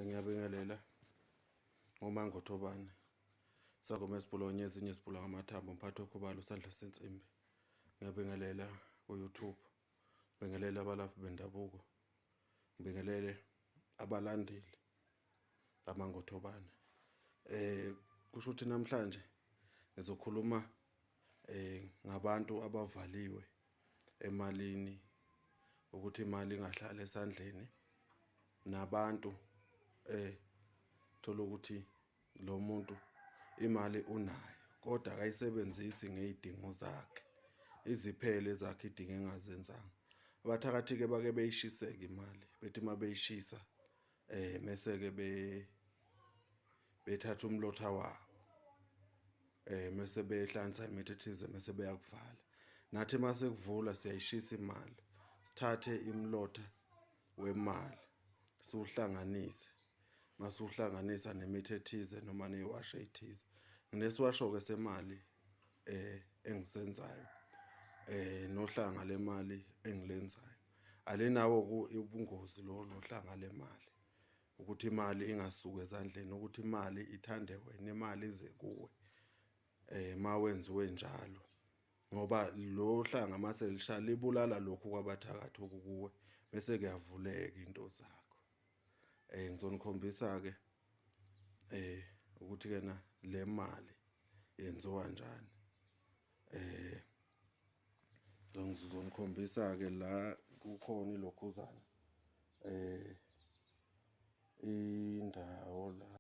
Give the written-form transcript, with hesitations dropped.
Ngiyabingelela ngoMangothobane sagoma esibhulonye ezinye esibhula ngamathambo umphathi wokhubalo usandla sensimbi. Ngiyabingelela ku-YouTube, ngibingelele abalaphi bendabuko, ngibingelele abalandeli amangothobane. Kusho ukuthi namhlanje ngizokhuluma ngabantu abavaliwe emalini, ukuthi imali ingahlali esandleni, nabantu thola ukuthi lo muntu imali unayo kodwa akayisebenzisi ngey'dingo zakhe, iziphele zakhe idingo engazenzanga. Abathakathi-ke bake beyishiseke imali, bethi uma beyishisa mese-ke bethatha umlotha wabo mese behlanganisa imithi ethize mese beyakuvala. Nathi mase kuvula siyayishisa imali, sithathe imlotha wemali siwuhlanganise, masuwuhlanganisa nemithi ethize noma neziwasho ey'thize. Nginesiwasho-ke semali engisenzayo nohlanga le mali engilenzayo. Alinawo ubungozi lolo hlanga le mali, ukuthi imali ingasuki ezandleni, ukuthi imali ithande wena, imali ize kuwe uma wenziwe njalo, ngoba lo hlanga mase lisha libulala lokhu kwabathakathi okukuwe bese kuyavuleka into zakho. Ngizonikhombisa-ke ukuthi kena le mali yenziwa njani. Ngizonikhombisa-ke la kukhona ilokhuzana indawo la.